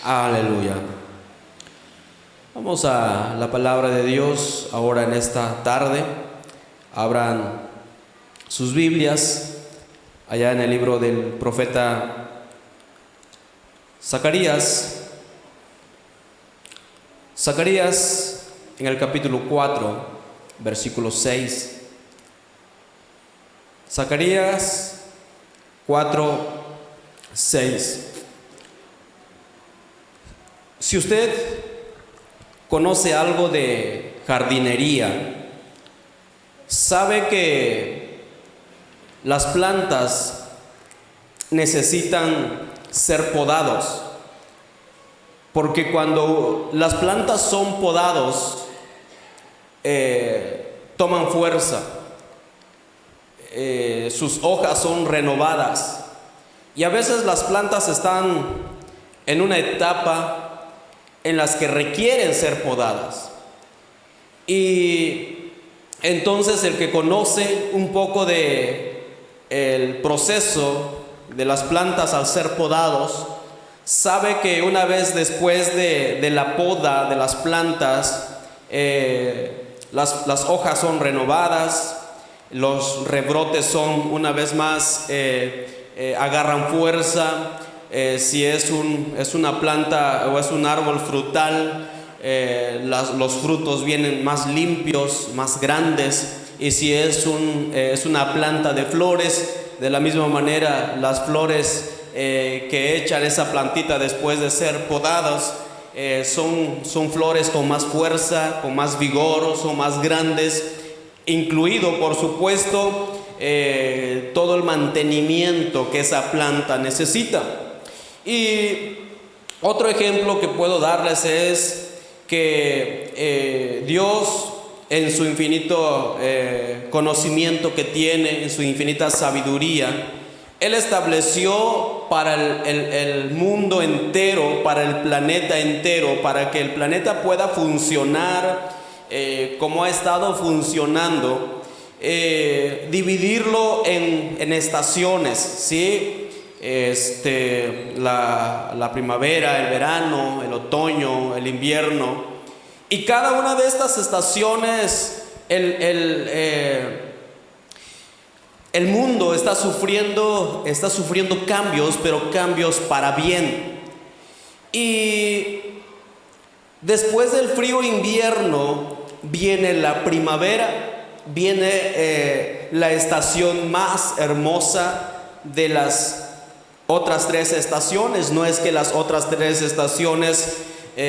Aleluya. Vamos a la palabra de Dios ahora en esta tarde. Abran sus Biblias allá en el libro del profeta Zacarías. Zacarías en el capítulo 4, versículo 6. Zacarías 4, 6. Si usted conoce algo de jardinería, sabe que las plantas necesitan ser podados, porque cuando las plantas son podados, toman fuerza, sus hojas son renovadas, y a veces las plantas están en una etapa en las que requieren ser podadas. Y entonces el que conoce un poco de el proceso de las plantas al ser podados, sabe que una vez después de la poda de las plantas, las hojas son renovadas, los rebrotes son una vez más, agarran fuerza. Si es una planta o es un árbol frutal, los frutos vienen más limpios, más grandes. Y si es una planta de flores, de la misma manera las flores que echan esa plantita después de ser podadas son flores con más fuerza, con más vigor, son más grandes, incluido por supuesto todo el mantenimiento que esa planta necesita. Y otro ejemplo que puedo darles es que Dios, en su infinito conocimiento que tiene, en su infinita sabiduría, Él estableció para el mundo entero, para el planeta entero, para que el planeta pueda funcionar como ha estado funcionando, dividirlo en estaciones, ¿sí? La primavera, el verano, el otoño, el invierno. Y cada una de estas estaciones, el mundo está sufriendo cambios, pero cambios para bien. Y después del frío invierno viene la primavera, viene la estación más hermosa de las otras tres estaciones. No es que las otras tres estaciones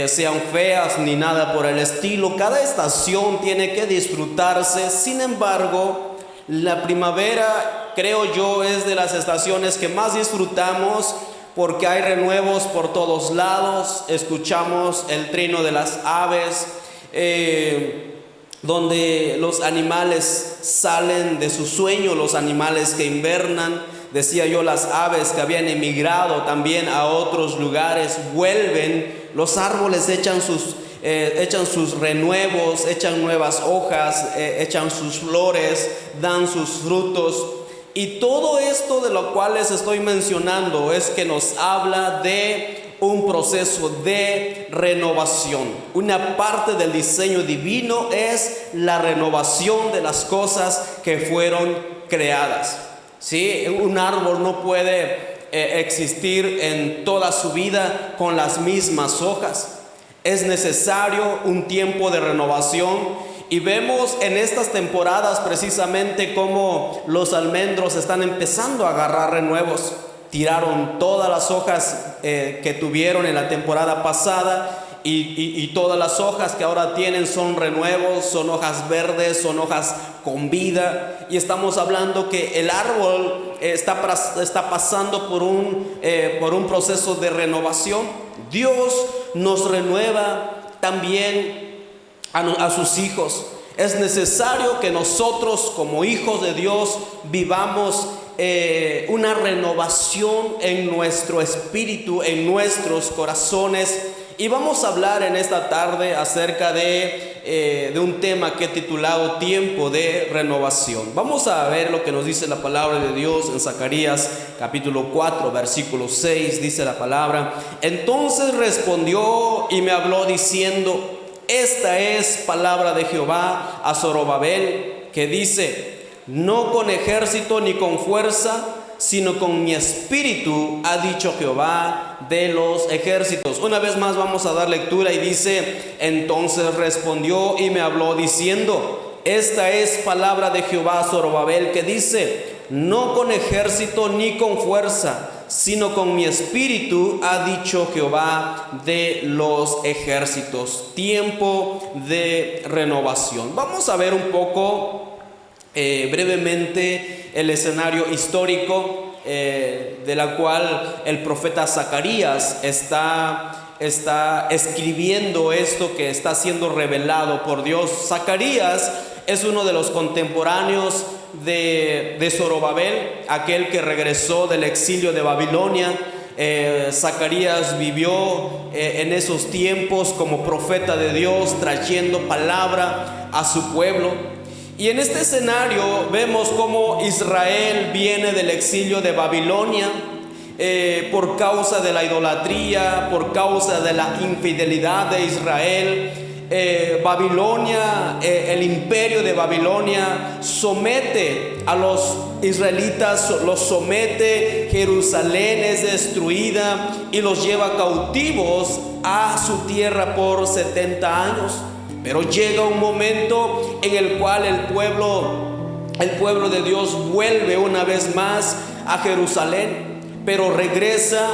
sean feas ni nada por el estilo. Cada estación tiene que disfrutarse. Sin embargo, la primavera, creo yo, es de las estaciones que más disfrutamos, porque hay renuevos por todos lados. Escuchamos el trino de las aves, donde los animales salen de su sueño, los animales que invernan. Decía yo, las aves que habían emigrado también a otros lugares vuelven. Los árboles echan sus renuevos, echan nuevas hojas, echan sus flores, dan sus frutos. Y todo esto de lo cual les estoy mencionando es que nos habla de un proceso de renovación. Una parte del diseño divino es la renovación de las cosas que fueron creadas. ¿Sí? Un árbol no puede existir en toda su vida con las mismas hojas. Es necesario un tiempo de renovación, y vemos en estas temporadas precisamente cómo los almendros están empezando a agarrar renuevos. Tiraron todas las hojas que tuvieron en la temporada pasada, y todas las hojas que ahora tienen son renuevos, son hojas verdes, son hojas con vida. Y estamos hablando que el árbol está pasando por un proceso de renovación. Dios nos renueva también a sus hijos. Es necesario que nosotros, como hijos de Dios, vivamos una renovación en nuestro espíritu, en nuestros corazones. Y vamos a hablar en esta tarde acerca de de un tema que he titulado Tiempo de Renovación. Vamos a ver lo que nos dice la palabra de Dios en Zacarías capítulo 4, versículo 6, dice la palabra: entonces respondió y me habló diciendo: esta es palabra de Jehová a Zorobabel, que dice: no con ejército ni con fuerza, sino con mi espíritu, ha dicho Jehová de los ejércitos. Una vez más vamos a dar lectura y dice: entonces respondió y me habló diciendo: esta es palabra de Jehová a Zorobabel, que dice: no con ejército ni con fuerza, sino con mi espíritu, ha dicho Jehová de los ejércitos. Tiempo de renovación. Vamos a ver un poco brevemente el escenario histórico de la cual el profeta Zacarías está escribiendo esto que está siendo revelado por Dios. Zacarías es uno de los contemporáneos de Zorobabel, aquel que regresó del exilio de Babilonia. Zacarías vivió en esos tiempos como profeta de Dios, trayendo palabra a su pueblo. Y en este escenario vemos cómo Israel viene del exilio de Babilonia por causa de la idolatría, por causa de la infidelidad de Israel. Babilonia, el imperio de Babilonia somete a los israelitas, los somete, Jerusalén es destruida y los lleva cautivos a su tierra por 70 años. Pero llega un momento en el cual el pueblo de Dios vuelve una vez más a Jerusalén, pero regresa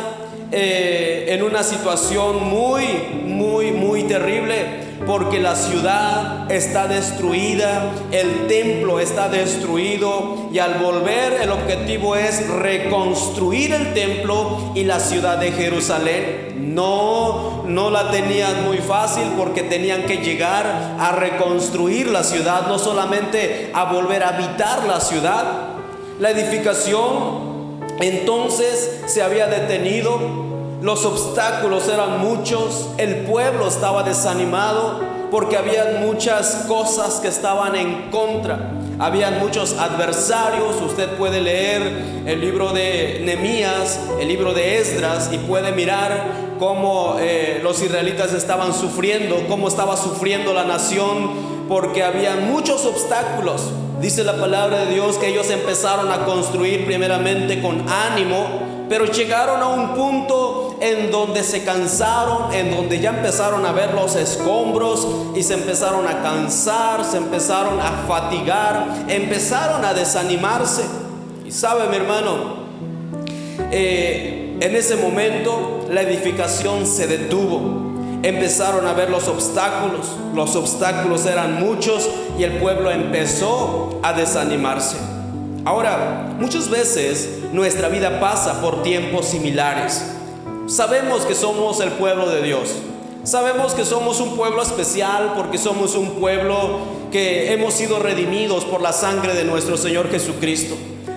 en una situación muy terrible, porque la ciudad está destruida, el templo está destruido, y al volver el objetivo es reconstruir el templo y la ciudad de Jerusalén. No la tenían muy fácil, porque tenían que llegar a reconstruir la ciudad, no solamente a volver a habitar la ciudad. La edificación entonces se había detenido. Los obstáculos eran muchos, el pueblo estaba desanimado porque había muchas cosas que estaban en contra, habían muchos adversarios. Usted puede leer el libro de Nehemías, el libro de Esdras, y puede mirar cómo los israelitas estaban sufriendo, cómo estaba sufriendo la nación, porque había muchos obstáculos. Dice la palabra de Dios que ellos empezaron a construir primeramente con ánimo, pero llegaron a un punto en donde se cansaron, en donde ya empezaron a ver los escombros y se empezaron a cansar, se empezaron a fatigar, empezaron a desanimarse. Y sabe, mi hermano, en ese momento la edificación se detuvo. Empezaron a ver los obstáculos eran muchos y el pueblo empezó a desanimarse. Ahora, muchas veces nuestra vida pasa por tiempos similares. Sabemos que somos el pueblo de Dios, sabemos que somos un pueblo especial, porque somos un pueblo que hemos sido redimidos por la sangre de nuestro Señor Jesucristo.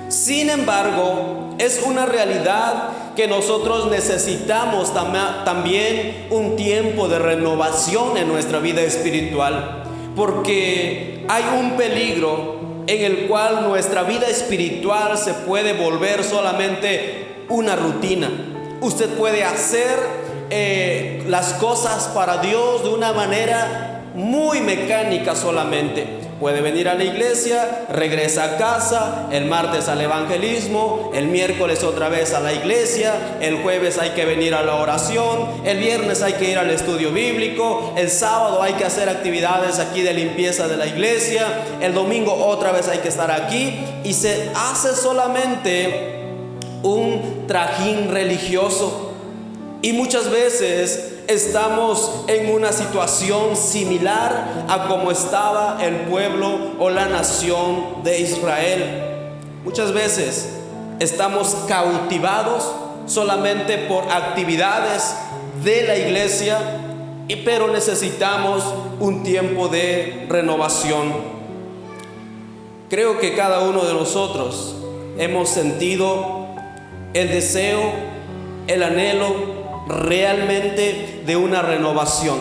Sin embargo, es una realidad que nosotros necesitamos también un tiempo de renovación en nuestra vida espiritual, porque hay un peligro en el cual nuestra vida espiritual se puede volver solamente una rutina. Usted puede hacer las cosas para Dios de una manera muy mecánica solamente. Puede venir a la iglesia, regresa a casa, el martes al evangelismo, el miércoles otra vez a la iglesia, el jueves hay que venir a la oración, el viernes hay que ir al estudio bíblico, el sábado hay que hacer actividades aquí de limpieza de la iglesia, el domingo otra vez hay que estar aquí, y se hace solamente un trajín religioso. Y muchas veces estamos en una situación similar a como estaba el pueblo o la nación de Israel. Muchas veces estamos cautivados solamente por actividades de la iglesia, pero necesitamos un tiempo de renovación. Creo que cada uno de nosotros hemos sentido el deseo, el anhelo realmente de una renovación.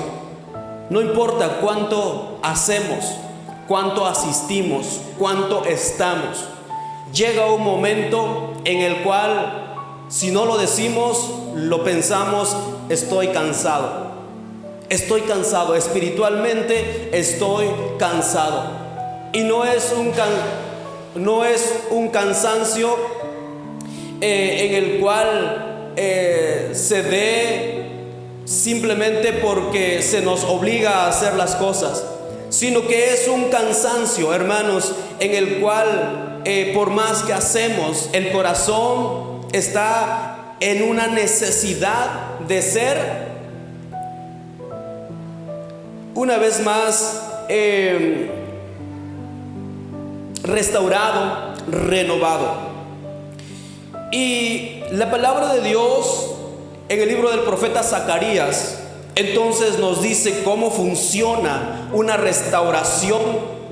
No importa cuánto hacemos, cuánto asistimos, cuánto estamos. Llega un momento en el cual, si no lo decimos, lo pensamos: estoy cansado. Estoy cansado, espiritualmente estoy cansado. Y no es un cansancio en el cual se dé simplemente porque se nos obliga a hacer las cosas, sino que es un cansancio, hermanos, en el cual por más que hacemos, el corazón está en una necesidad de ser, una vez más, restaurado, renovado. Y la palabra de Dios en el libro del profeta Zacarías entonces nos dice cómo funciona una restauración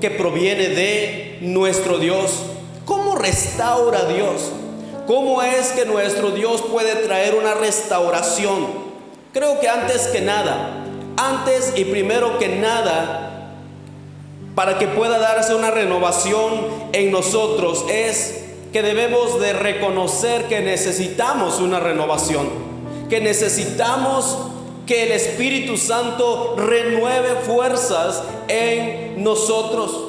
que proviene de nuestro Dios. ¿Cómo restaura Dios? ¿Cómo es que nuestro Dios puede traer una restauración? Creo que antes y primero que nada, para que pueda darse una renovación en nosotros, es que debemos de reconocer que necesitamos una renovación, que necesitamos que el Espíritu Santo renueve fuerzas en nosotros.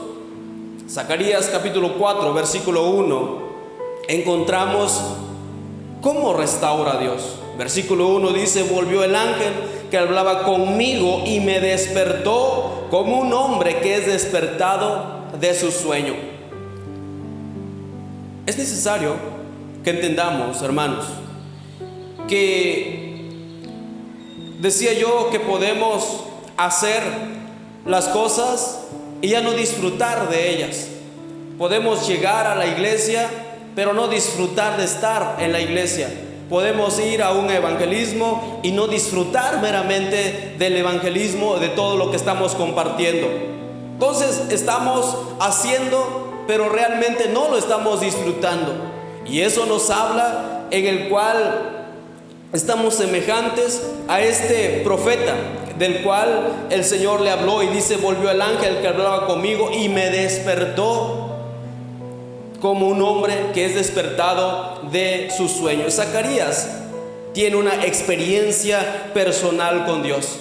Zacarías capítulo 4, versículo 1, encontramos cómo restaura Dios. Versículo 1 dice: volvió el ángel que hablaba conmigo y me despertó como un hombre que es despertado de su sueño. Es necesario que entendamos, hermanos, que decía yo que podemos hacer las cosas y ya no disfrutar de ellas. Podemos llegar a la iglesia, pero no disfrutar de estar en la iglesia. Podemos ir a un evangelismo y no disfrutar meramente del evangelismo, de todo lo que estamos compartiendo. Entonces estamos haciendo, pero realmente no lo estamos disfrutando. Y eso nos habla en el cual estamos semejantes a este profeta, del cual el Señor le habló y dice: volvió el ángel que hablaba conmigo y me despertó como un hombre que es despertado de sus sueños. Zacarías tiene una experiencia personal con Dios.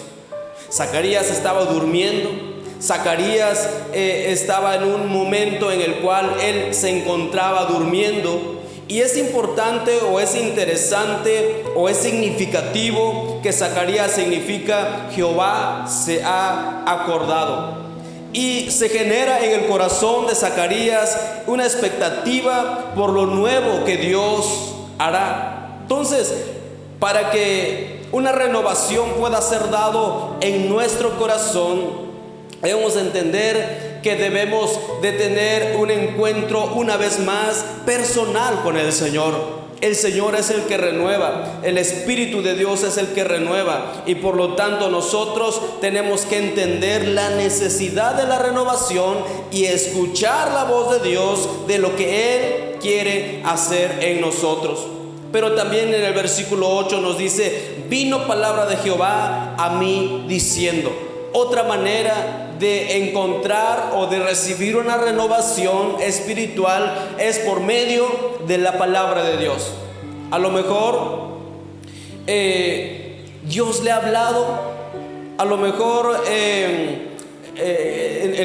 Zacarías estaba durmiendo. Zacarías estaba en un momento en el cual él se encontraba durmiendo. Y es importante, o es interesante, o es significativo que Zacarías significa Jehová se ha acordado. Y se genera en el corazón de Zacarías una expectativa por lo nuevo que Dios hará. Entonces, para que una renovación pueda ser dado en nuestro corazón, debemos entender que debemos de tener un encuentro una vez más personal con el Señor. El Señor es el que renueva, el Espíritu de Dios es el que renueva, y por lo tanto nosotros tenemos que entender la necesidad de la renovación y escuchar la voz de Dios de lo que Él quiere hacer en nosotros. Pero también en el versículo 8 nos dice: vino palabra de Jehová a mí diciendo. Otra manera de encontrar o de recibir una renovación espiritual es por medio de la palabra de Dios. A lo mejor Dios le ha hablado, a lo mejor en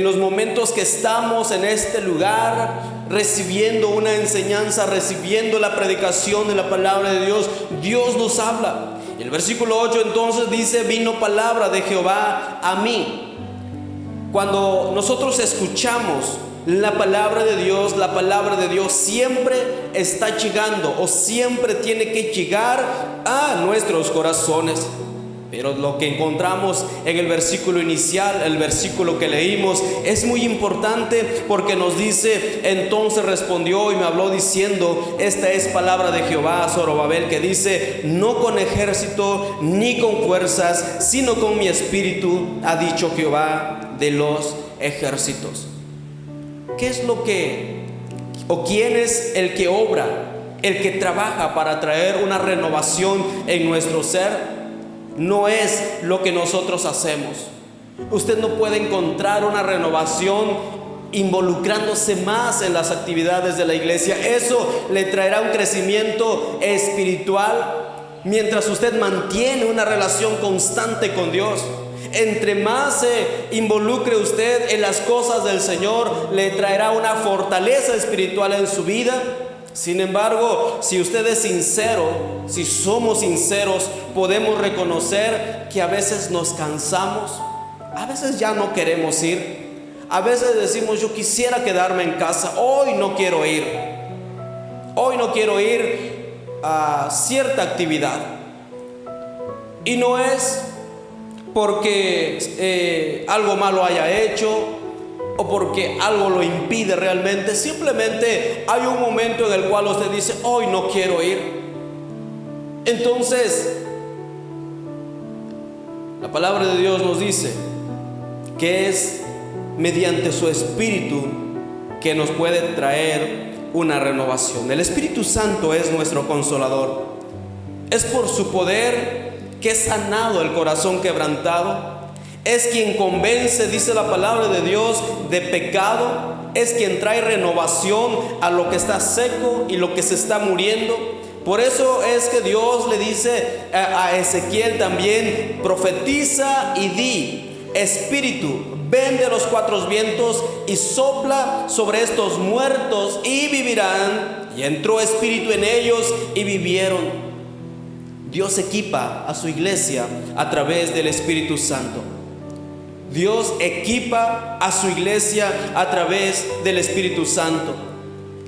los momentos que estamos en este lugar recibiendo una enseñanza, recibiendo la predicación de la palabra de Dios, Dios nos habla. El versículo 8 entonces dice: vino palabra de Jehová a mí. Cuando nosotros escuchamos la palabra de Dios siempre está llegando, o siempre tiene que llegar a nuestros corazones. Pero lo que encontramos en el versículo inicial, el versículo que leímos, es muy importante, porque nos dice: entonces respondió y me habló diciendo: esta es palabra de Jehová a Zorobabel, que dice: no con ejército ni con fuerzas, sino con mi espíritu, ha dicho Jehová de los ejércitos. ¿Qué es lo que, o quién es el que obra, el que trabaja para traer una renovación en nuestro ser? No es lo que nosotros hacemos, Usted no puede encontrar una renovación involucrándose más en las actividades de la iglesia. Eso le traerá un crecimiento espiritual mientras usted mantiene una relación constante con Dios. Entre más se involucre usted en las cosas del Señor, le traerá una fortaleza espiritual en su vida. Sin embargo, si usted es sincero, si somos sinceros, podemos reconocer que a veces nos cansamos, a veces ya no queremos ir, a veces decimos: yo quisiera quedarme en casa, hoy no quiero ir a cierta actividad. Y no es porque algo malo haya hecho o porque algo lo impide realmente. Simplemente hay un momento en el cual usted dice: hoy no quiero ir. Entonces, la palabra de Dios nos dice que es mediante su Espíritu que nos puede traer una renovación. El Espíritu Santo es nuestro consolador. Es por su poder que es sanado el corazón quebrantado. Es quien convence, dice la palabra de Dios, de pecado. Es quien trae renovación a lo que está seco y lo que se está muriendo. Por eso es que Dios le dice a Ezequiel también: profetiza y di: Espíritu, ven de los cuatro vientos y sopla sobre estos muertos y vivirán. Y entró espíritu en ellos y vivieron. Dios equipa a su iglesia a través del Espíritu Santo. Dios equipa a su iglesia a través del Espíritu Santo.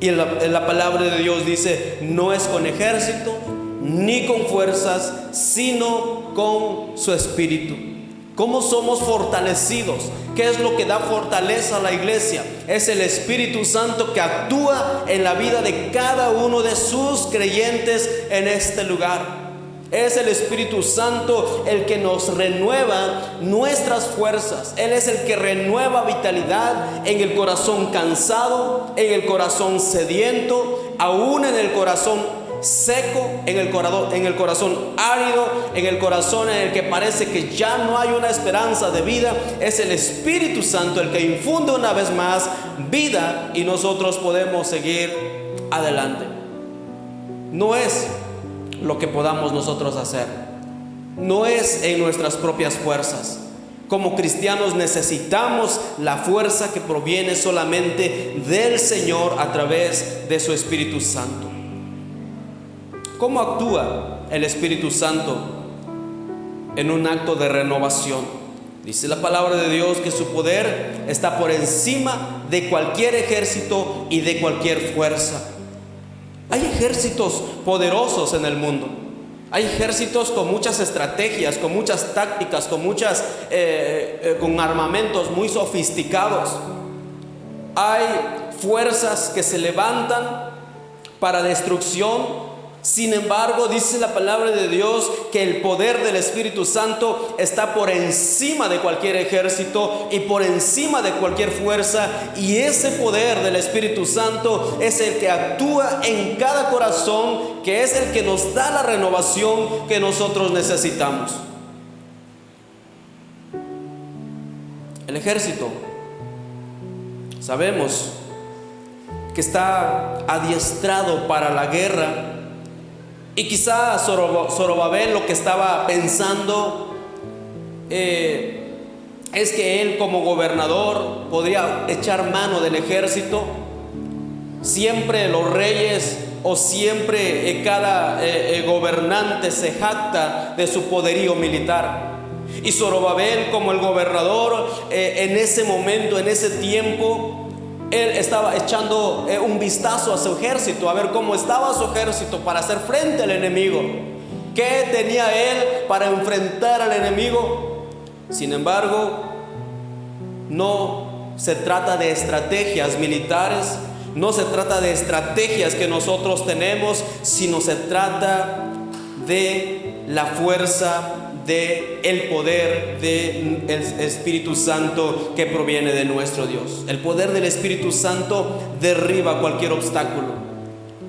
Y en la palabra de Dios dice: no es con ejército ni con fuerzas, sino con su Espíritu. ¿Cómo somos fortalecidos? ¿Qué es lo que da fortaleza a la iglesia? Es el Espíritu Santo que actúa en la vida de cada uno de sus creyentes en este lugar. Es el Espíritu Santo el que nos renueva nuestras fuerzas. Él es el que renueva vitalidad en el corazón cansado, en el corazón sediento, aún en el corazón seco, en el corazón árido, en el corazón en el que parece que ya no hay una esperanza de vida. Es el Espíritu Santo el que infunde una vez más vida y nosotros podemos seguir adelante. No es lo que podamos nosotros hacer, no es en nuestras propias fuerzas. Como cristianos necesitamos la fuerza que proviene solamente del Señor a través de su Espíritu Santo. ¿Cómo actúa el Espíritu Santo en un acto de renovación? Dice la palabra de Dios que su poder está por encima de cualquier ejército y de cualquier fuerza. Hay ejércitos poderosos en el mundo. Hay ejércitos con muchas estrategias, con muchas tácticas, con armamentos muy sofisticados. Hay fuerzas que se levantan para destrucción. Sin embargo, dice la palabra de Dios que el poder del Espíritu Santo está por encima de cualquier ejército y por encima de cualquier fuerza. Y ese poder del Espíritu Santo es el que actúa en cada corazón, que es el que nos da la renovación que nosotros necesitamos. El ejército, sabemos que está adiestrado para la guerra. Y quizá Zorobabel lo que estaba pensando es que él, como gobernador, podría echar mano del ejército. Siempre los reyes o siempre cada gobernante se jacta de su poderío militar. Y Zorobabel, como el gobernador, en ese momento, en ese tiempo, él estaba echando un vistazo a su ejército, a ver cómo estaba su ejército para hacer frente al enemigo. ¿Qué tenía él para enfrentar al enemigo? Sin embargo, no se trata de estrategias militares, no se trata de estrategias que nosotros tenemos, sino se trata de la fuerza del poder del Espíritu Santo que proviene de nuestro Dios. El poder del Espíritu Santo derriba cualquier obstáculo.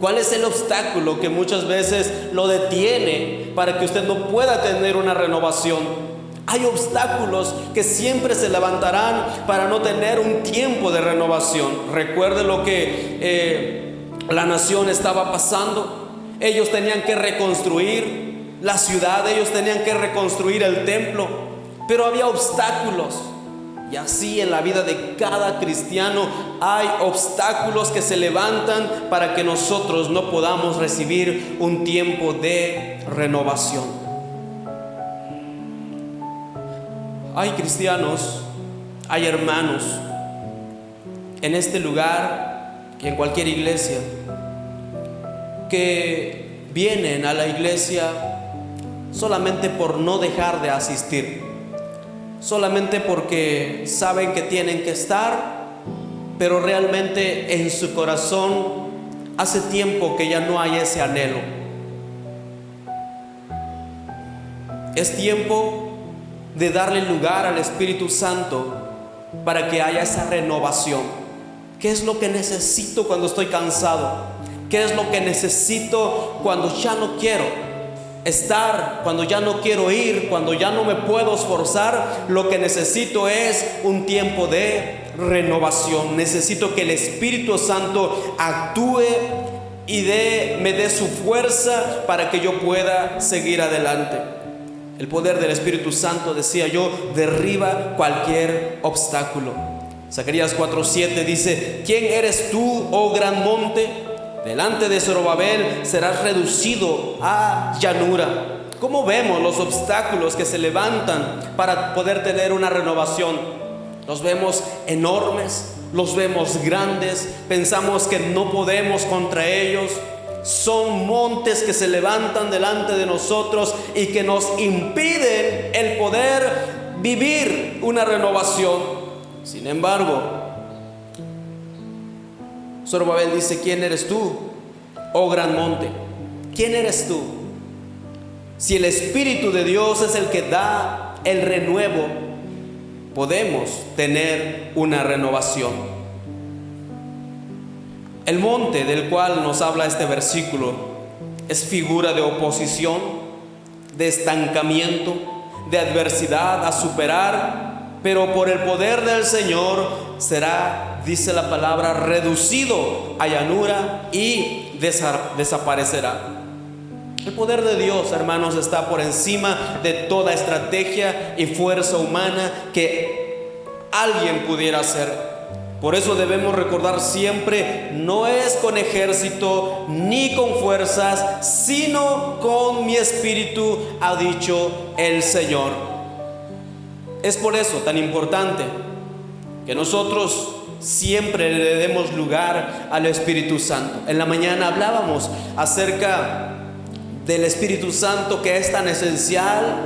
¿Cuál es el obstáculo que muchas veces lo detiene para que usted no pueda tener una renovación? Hay obstáculos que siempre se levantarán para no tener un tiempo de renovación. Recuerde lo que la nación estaba pasando. Ellos tenían que reconstruir la ciudad, ellos tenían que reconstruir el templo, pero había obstáculos. Y así en la vida de cada cristiano hay obstáculos que se levantan para que nosotros no podamos recibir un tiempo de renovación. Hay cristianos, hay hermanos en este lugar y en cualquier iglesia que vienen a la iglesia solamente por no dejar de asistir, solamente porque saben que tienen que estar, pero realmente en su corazón hace tiempo que ya no hay ese anhelo. Es tiempo de darle lugar al Espíritu Santo para que haya esa renovación. ¿Qué es lo que necesito cuando estoy cansado? ¿Qué es lo que necesito cuando ya no quiero estar, cuando ya no quiero ir, cuando ya no me puedo esforzar? Lo que necesito es un tiempo de renovación. Necesito que el Espíritu Santo actúe y me dé su fuerza para que yo pueda seguir adelante. El poder del Espíritu Santo, decía yo, derriba cualquier obstáculo. Zacarías 4:7 dice: ¿quién eres tú, oh gran monte? Delante de Zorobabel serás reducido a llanura. ¿Cómo vemos los obstáculos que se levantan para poder tener una renovación? Los vemos enormes, los vemos grandes, pensamos que no podemos contra ellos. Son montes que se levantan delante de nosotros y que nos impiden el poder vivir una renovación. Sin embargo, Zorobabel dice: ¿quién eres tú, oh gran monte? ¿Quién eres tú? Si el Espíritu de Dios es el que da el renuevo, podemos tener una renovación. El monte del cual nos habla este versículo es figura de oposición, de estancamiento, de adversidad a superar, pero por el poder del Señor será, dice la palabra, reducido a llanura y desaparecerá. El poder de Dios, hermanos, está por encima de toda estrategia y fuerza humana que alguien pudiera hacer. Por eso debemos recordar siempre: no es con ejército ni con fuerzas, sino con mi espíritu, ha dicho el Señor. Es por eso tan importante que nosotros siempre le demos lugar al Espíritu Santo. En la mañana hablábamos acerca del Espíritu Santo, que es tan esencial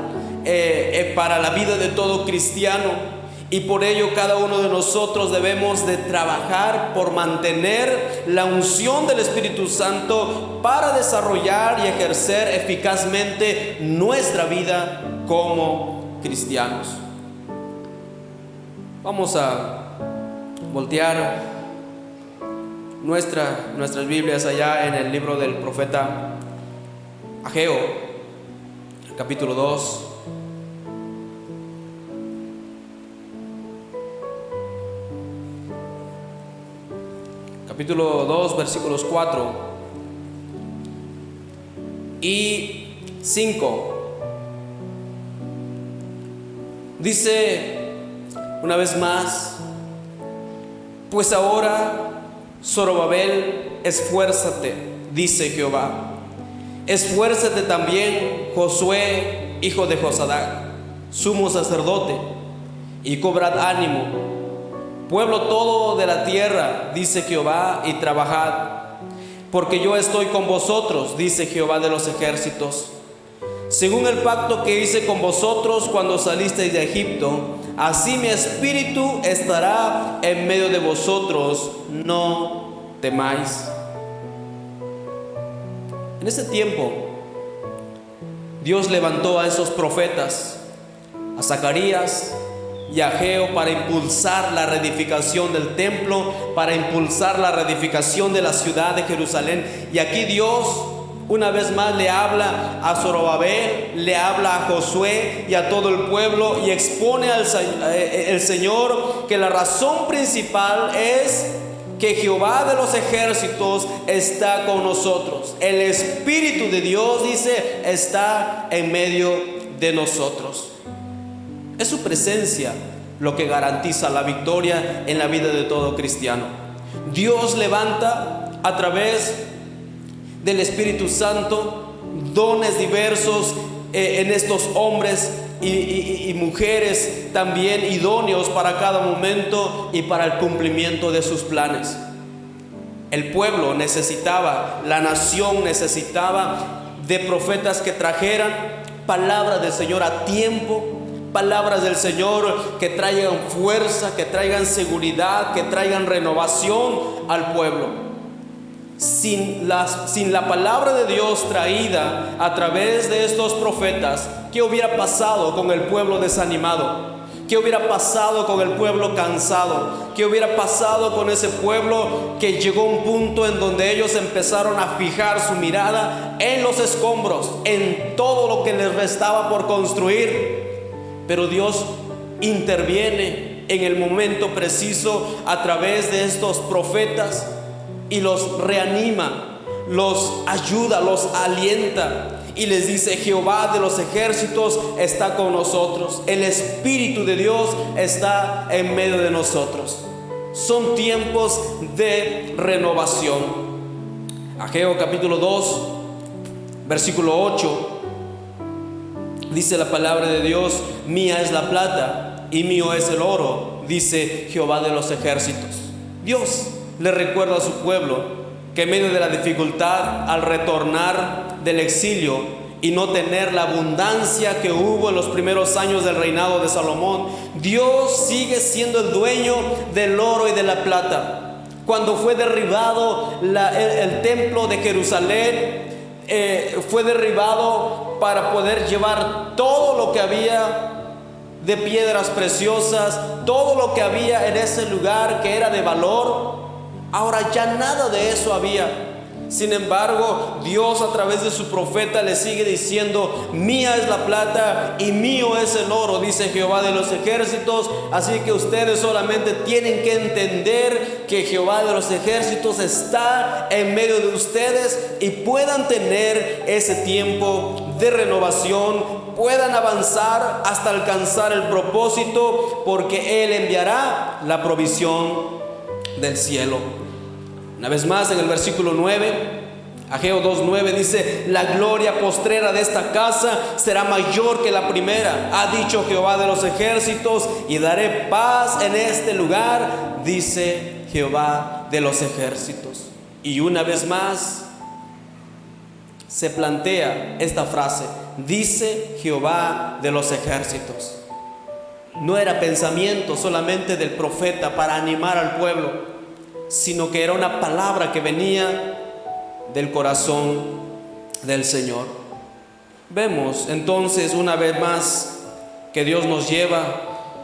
para la vida de todo cristiano. Y por ello cada uno de nosotros debemos de trabajar por mantener la unción del Espíritu Santo para desarrollar y ejercer eficazmente nuestra vida como cristianos. Vamos a voltear nuestras Biblias allá en el libro del profeta Ageo, capítulo 2. Capítulo 2, versículos 4 y 5. Dice una vez más: pues ahora, Zorobabel, esfuérzate, dice Jehová. Esfuérzate también, Josué, hijo de Josadac, sumo sacerdote, y cobrad ánimo, pueblo todo de la tierra, dice Jehová, y trabajad, porque yo estoy con vosotros, dice Jehová de los ejércitos. Según el pacto que hice con vosotros cuando salisteis de Egipto, así mi espíritu estará en medio de vosotros, no temáis. En ese tiempo, Dios levantó a esos profetas, a Zacarías y a Ageo, para impulsar la reedificación del templo, para impulsar la reedificación de la ciudad de Jerusalén. Y aquí Dios Una vez más le habla a Zorobabel, le habla a Josué y a todo el pueblo y expone el Señor que la razón principal es que Jehová de los ejércitos está con nosotros. El Espíritu de Dios, dice, está en medio de nosotros. Es su presencia lo que garantiza la victoria en la vida de todo cristiano. Dios levanta a través del Espíritu Santo dones diversos en estos hombres y mujeres también idóneos para cada momento y para el cumplimiento de sus planes. El pueblo necesitaba, la nación necesitaba de profetas que trajeran palabras del Señor a tiempo, palabras del Señor que traigan fuerza, que traigan seguridad, que traigan renovación al pueblo. Sin la palabra de Dios traída a través de estos profetas, ¿qué hubiera pasado con el pueblo desanimado? ¿Qué hubiera pasado con el pueblo cansado? ¿Qué hubiera pasado con ese pueblo que llegó a un punto en donde ellos empezaron a fijar su mirada en los escombros, en todo lo que les restaba por construir? Pero Dios interviene en el momento preciso a través de estos profetas y los reanima, los ayuda, los alienta y les dice: Jehová de los ejércitos está con nosotros, el Espíritu de Dios está en medio de nosotros. Son tiempos de renovación. Ageo capítulo 2 versículo 8 dice la palabra de Dios: mía es la plata y mío es el oro, dice Jehová de los ejércitos. Dios le recuerda a su pueblo que en medio de la dificultad, al retornar del exilio y no tener la abundancia que hubo en los primeros años del reinado de Salomón, Dios sigue siendo el dueño del oro y de la plata. Cuando fue derribado el templo de Jerusalén, fue derribado para poder llevar todo lo que había de piedras preciosas, todo lo que había en ese lugar que era de valor. Ahora ya nada de eso había. Sin embargo, Dios a través de su profeta le sigue diciendo: mía es la plata y mío es el oro, dice Jehová de los ejércitos. Así que ustedes solamente tienen que entender que Jehová de los ejércitos está en medio de ustedes y puedan tener ese tiempo de renovación, puedan avanzar hasta alcanzar el propósito, porque Él enviará la provisión del cielo. Una vez más, en el versículo 9, Ageo 2:9 dice: la gloria postrera de esta casa será mayor que la primera, ha dicho Jehová de los ejércitos, y daré paz en este lugar, dice Jehová de los ejércitos. Y una vez más se plantea esta frase: dice Jehová de los ejércitos. No era pensamiento solamente del profeta para animar al pueblo, sino que era una palabra que venía del corazón del Señor. Vemos entonces una vez más que Dios nos lleva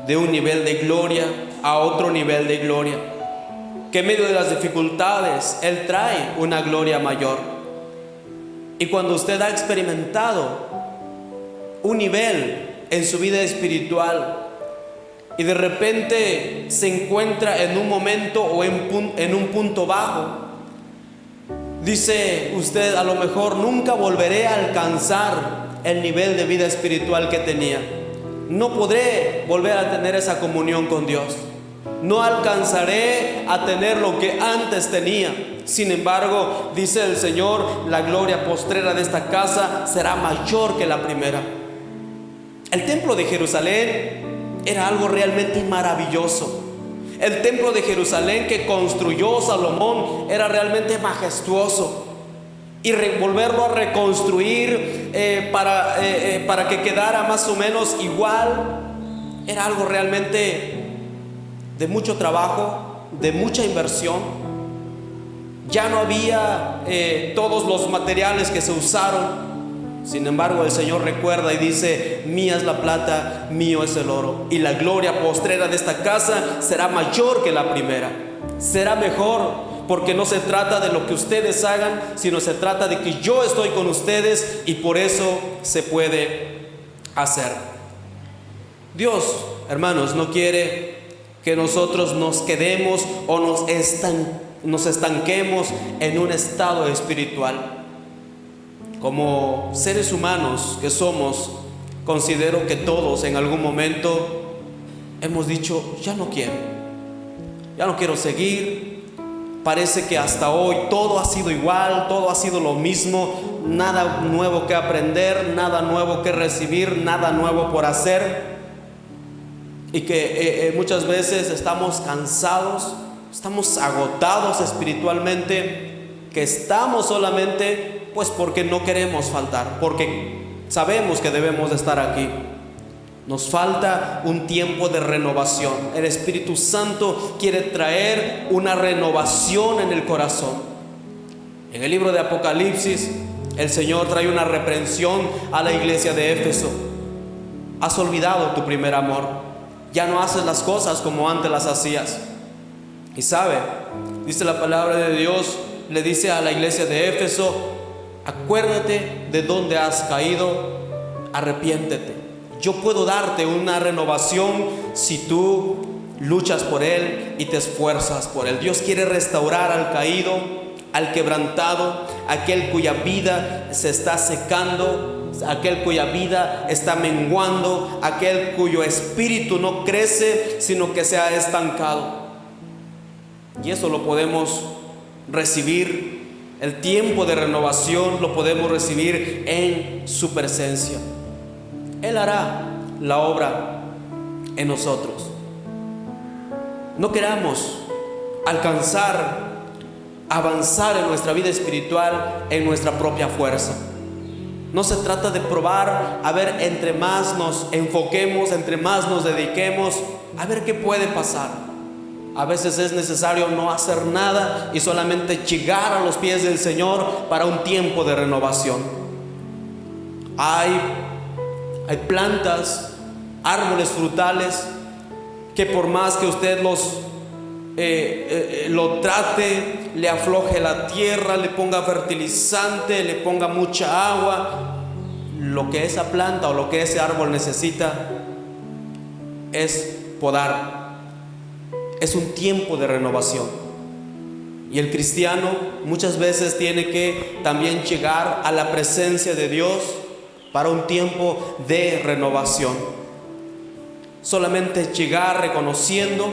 de un nivel de gloria a otro nivel de gloria, que en medio de las dificultades Él trae una gloria mayor. Y cuando usted ha experimentado un nivel en su vida espiritual y de repente se encuentra en un momento o en un punto bajo, dice usted: a lo mejor nunca volveré a alcanzar el nivel de vida espiritual que tenía. No podré volver a tener esa comunión con Dios. No alcanzaré a tener lo que antes tenía. Sin embargo, dice el Señor: la gloria postrera de esta casa será mayor que la primera. El templo de Jerusalén era algo realmente maravilloso. El templo de Jerusalén que construyó Salomón era realmente majestuoso. Y volverlo a reconstruir para que quedara más o menos igual, era algo realmente de mucho trabajo, de mucha inversión. Ya no había todos los materiales que se usaron. Sin embargo, el Señor recuerda y dice: mía es la plata, mío es el oro, y la gloria postrera de esta casa será mayor que la primera. Será mejor, porque no se trata de lo que ustedes hagan, sino se trata de que yo estoy con ustedes y por eso se puede hacer. Dios, hermanos, no quiere que nosotros nos quedemos o nos estanquemos en un estado espiritual. Como seres humanos que somos, considero que todos en algún momento hemos dicho: ya no quiero seguir. Parece que hasta hoy todo ha sido igual, todo ha sido lo mismo, nada nuevo que aprender, nada nuevo que recibir, nada nuevo por hacer. Y que muchas veces estamos cansados, estamos agotados espiritualmente, que estamos solamente pues porque no queremos faltar, porque sabemos que debemos de estar aquí. Nos falta un tiempo de renovación. El Espíritu Santo quiere traer una renovación en el corazón. En el libro de Apocalipsis, el Señor trae una reprensión a la iglesia de Éfeso. Has olvidado tu primer amor. Ya no haces las cosas como antes las hacías. Y sabe, dice la palabra de Dios, le dice a la iglesia de Éfeso: acuérdate de dónde has caído, arrepiéntete. Yo puedo darte una renovación si tú luchas por Él y te esfuerzas por Él. Dios quiere restaurar al caído, al quebrantado, aquel cuya vida se está secando, aquel cuya vida está menguando, aquel cuyo espíritu no crece, sino que se ha estancado. Y eso lo podemos recibir, el tiempo de renovación lo podemos recibir en su presencia. Él hará la obra en nosotros. No queramos avanzar en nuestra vida espiritual en nuestra propia fuerza. No se trata de probar, a ver, entre más nos enfoquemos, entre más nos dediquemos, a ver qué puede pasar. A veces es necesario no hacer nada y solamente llegar a los pies del Señor para un tiempo de renovación. Hay plantas, árboles frutales, que por más que usted lo trate, le afloje la tierra, le ponga fertilizante, le ponga mucha agua, lo que esa planta o lo que ese árbol necesita es podar. Es un tiempo de renovación. Y el cristiano muchas veces tiene que también llegar a la presencia de Dios para un tiempo de renovación. Solamente llegar reconociendo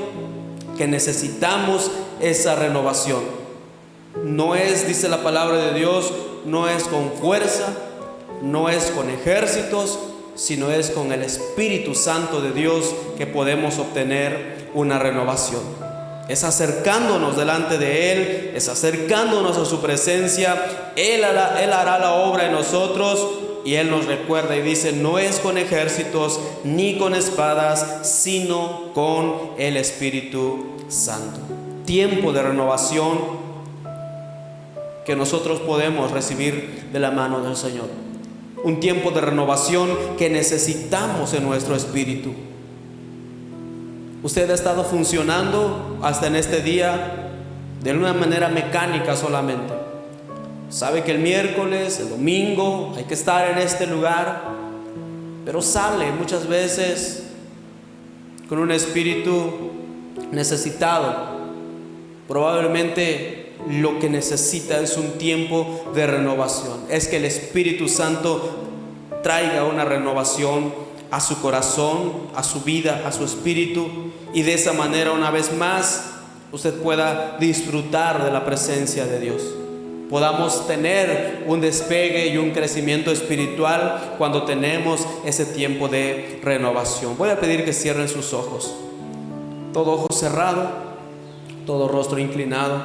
que necesitamos esa renovación. No es, dice la palabra de Dios, no es con fuerza, no es con ejércitos, sino es con el Espíritu Santo de Dios que podemos obtener una renovación. Es acercándonos delante de Él, es acercándonos a su presencia. Él hará la obra en nosotros. Y Él nos recuerda y dice: no es con ejércitos ni con espadas, sino con el Espíritu Santo. Tiempo de renovación que nosotros podemos recibir de la mano del Señor. Un tiempo de renovación que necesitamos en nuestro espíritu. Usted ha estado funcionando hasta en este día de una manera mecánica solamente. Sabe que el miércoles, el domingo hay que estar en este lugar, pero sale muchas veces con un espíritu necesitado. Probablemente lo que necesita es un tiempo de renovación. Es que el Espíritu Santo traiga una renovación a su corazón, a su vida, a su espíritu, y de esa manera una vez más usted pueda disfrutar de la presencia de Dios. Podamos tener un despegue y un crecimiento espiritual cuando tenemos ese tiempo de renovación. Voy a pedir que cierren sus ojos. Todo ojo cerrado, todo rostro inclinado.